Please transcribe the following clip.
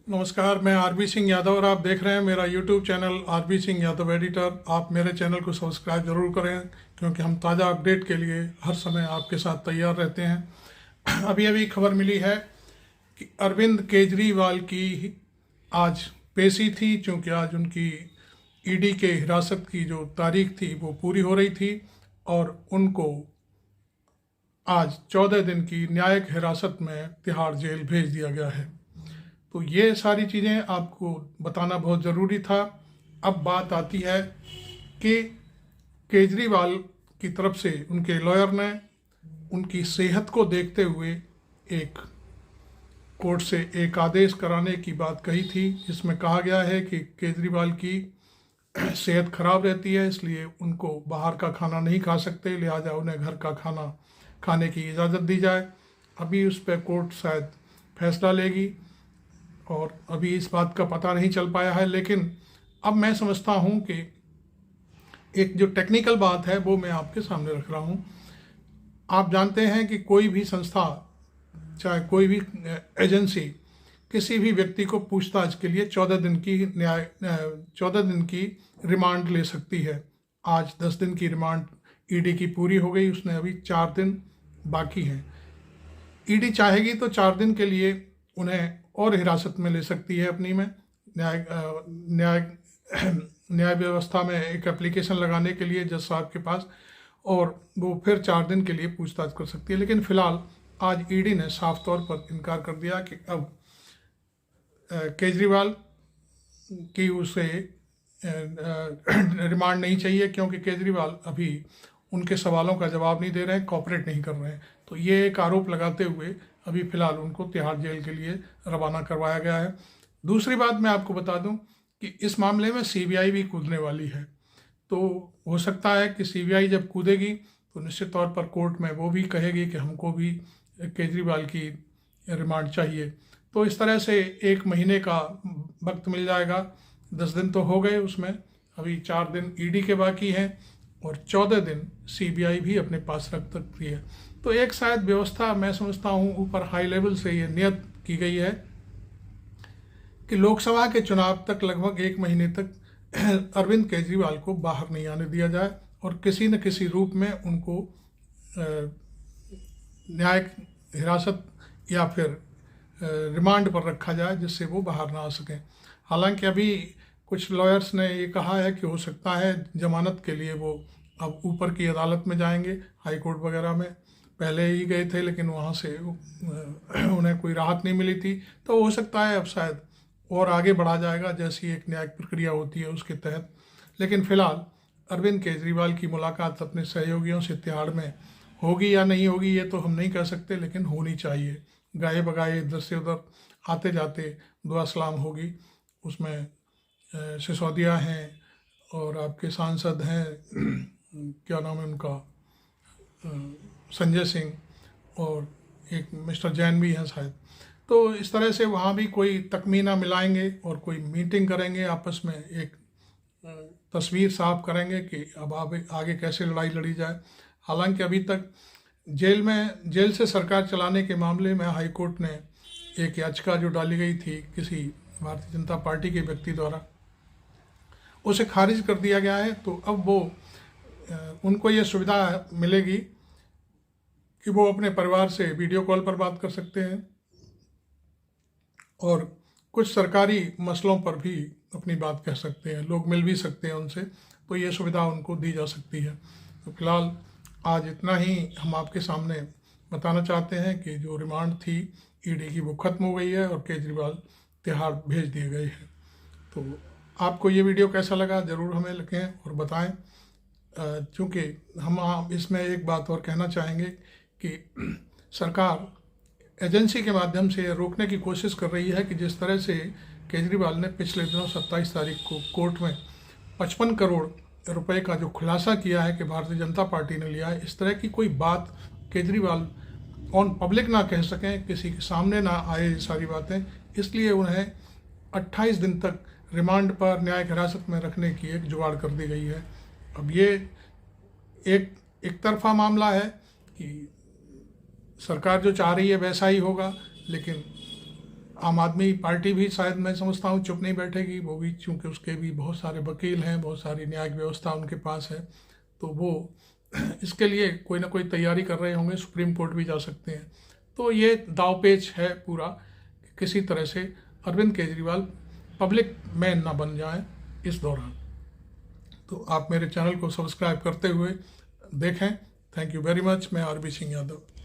नमस्कार, मैं आरबी सिंह यादव और आप देख रहे हैं मेरा YouTube channel R B Singh Yadav editor. आप मेरे चैनल को सब्सक्राइब जरूर करें क्योंकि हम ताज़ा अपडेट के लिए हर समय आपके साथ तैयार रहते हैं। अभी अभी खबर मिली है कि अरविंद केजरीवाल की आज पेशी थी, क्योंकि आज उनकी ईडी के हिरासत की जो तारीख थी वो पूरी हो रही थी और उनको आज 14 दिन की न्यायिक हिरासत में तिहाड़ जेल भेज दिया गया है। तो ये सारी चीज़ें आपको बताना बहुत ज़रूरी था। अब बात आती है कि केजरीवाल की तरफ से उनके लॉयर ने उनकी सेहत को देखते हुए एक कोर्ट से एक आदेश कराने की बात कही थी, जिसमें कहा गया है कि केजरीवाल की सेहत खराब रहती है, इसलिए उनको बाहर का खाना नहीं खा सकते, लिहाजा उन्हें घर का खाना खाने की इजाज़त दी जाए। अभी उस पर कोर्ट शायद फैसला लेगी और अभी इस बात का पता नहीं चल पाया है। लेकिन अब मैं समझता हूँ कि एक जो टेक्निकल बात है वो मैं आपके सामने रख रहा हूँ। आप जानते हैं कि कोई भी संस्था, चाहे कोई भी एजेंसी, किसी भी व्यक्ति को पूछताछ के लिए 14 दिन की रिमांड ले सकती है। आज 10 दिन की रिमांड ईडी की पूरी हो गई, उसने अभी 4 दिन बाकी हैं। ईडी चाहेगी तो 4 दिन के लिए उन्हें और हिरासत में ले सकती है अपनी में। न्याय व्यवस्था में एक एप्लीकेशन लगाने के लिए जज साहब के पास, और वो फिर 4 दिन के लिए पूछताछ कर सकती है। लेकिन फिलहाल आज ईडी ने साफ तौर पर इनकार कर दिया कि अब केजरीवाल की उसे रिमांड नहीं चाहिए, क्योंकि केजरीवाल अभी उनके सवालों का जवाब नहीं दे रहे हैं, कोऑपरेट नहीं कर रहे हैं। तो ये एक आरोप लगाते हुए अभी फ़िलहाल उनको तिहाड़ जेल के लिए रवाना करवाया गया है। दूसरी बात मैं आपको बता दूं कि इस मामले में सीबीआई भी कूदने वाली है। तो हो सकता है कि सीबीआई जब कूदेगी तो निश्चित तौर पर कोर्ट में वो भी कहेगी कि हमको भी केजरीवाल की रिमांड चाहिए। तो इस तरह से 1 महीने का वक्त मिल जाएगा। 10 दिन तो हो गए, उसमें अभी 4 दिन ईडी के बाकी हैं और 14 दिन सीबीआई भी अपने पास रख सकती है। तो एक शायद व्यवस्था, मैं समझता हूँ, ऊपर हाई लेवल से ये नियत की गई है कि लोकसभा के चुनाव तक लगभग 1 महीने तक अरविंद केजरीवाल को बाहर नहीं आने दिया जाए और किसी न किसी रूप में उनको न्यायिक हिरासत या फिर रिमांड पर रखा जाए, जिससे वो बाहर ना आ सकें। हालांकि अभी कुछ लॉयर्स ने ये कहा है कि हो सकता है जमानत के लिए वो अब ऊपर की अदालत में जाएंगे, हाई कोर्ट वगैरह में पहले ही गए थे, लेकिन वहाँ से उन्हें कोई राहत नहीं मिली थी। तो हो सकता है अब शायद और आगे बढ़ा जाएगा, जैसी एक न्यायिक प्रक्रिया होती है उसके तहत। लेकिन फिलहाल अरविंद केजरीवाल की मुलाकात अपने सहयोगियों से तिहाड़ में होगी या नहीं होगी ये तो हम नहीं कह सकते, लेकिन होनी चाहिए। गाए बगाए इधर से उधर आते जाते दुआ सलाम होगी। उसमें सिसोदिया हैं और आपके सांसद हैं, क्या नाम है उनका, संजय सिंह, और एक मिस्टर जैन भी हैं शायद। तो इस तरह से वहाँ भी कोई तखमीना मिलाएंगे और कोई मीटिंग करेंगे, आपस में एक तस्वीर साफ करेंगे कि अब आगे कैसे लड़ाई लड़ी जाए। हालांकि अभी तक जेल से सरकार चलाने के मामले में हाई कोर्ट ने एक याचिका जो डाली गई थी किसी भारतीय जनता पार्टी के व्यक्ति द्वारा, उसे खारिज कर दिया गया है। तो अब वो उनको ये सुविधा मिलेगी कि वो अपने परिवार से वीडियो कॉल पर बात कर सकते हैं और कुछ सरकारी मसलों पर भी अपनी बात कह सकते हैं, लोग मिल भी सकते हैं उनसे। तो ये सुविधा उनको दी जा सकती है। तो फिलहाल आज इतना ही हम आपके सामने बताना चाहते हैं कि जो रिमांड थी ईडी की वो ख़त्म हो गई है और केजरीवाल तिहाड़ भेज दिए गए हैं। तो आपको ये वीडियो कैसा लगा ज़रूर हमें लिखें और बताएं। चूँकि हम इसमें एक बात और कहना चाहेंगे कि सरकार एजेंसी के माध्यम से रोकने की कोशिश कर रही है कि जिस तरह से केजरीवाल ने पिछले दिनों 27 तारीख को कोर्ट में 55 करोड़ रुपए का जो खुलासा किया है कि भारतीय जनता पार्टी ने लिया है, इस तरह की कोई बात केजरीवाल ऑन पब्लिक ना कह सकें, किसी के सामने ना आए ये सारी बातें, इसलिए उन्हें 28 दिन तक रिमांड पर न्यायिक हिरासत में रखने की एक जुगाड़ कर दी गई है। अब ये एक तरफा मामला है कि सरकार जो चाह रही है वैसा ही होगा, लेकिन आम आदमी पार्टी भी शायद मैं समझता हूँ चुप नहीं बैठेगी, वो भी चूँकि उसके भी बहुत सारे वकील हैं, बहुत सारी न्यायिक व्यवस्था उनके पास है, तो वो इसके लिए कोई ना कोई तैयारी कर रहे होंगे, सुप्रीम कोर्ट भी जा सकते हैं। तो ये दावपेच है पूरा, किसी तरह से अरविंद केजरीवाल पब्लिक मैन ना बन जाए इस दौरान। तो आप मेरे चैनल को सब्सक्राइब करते हुए देखें। Thank you very much. मैं आरबी सिंह यादव।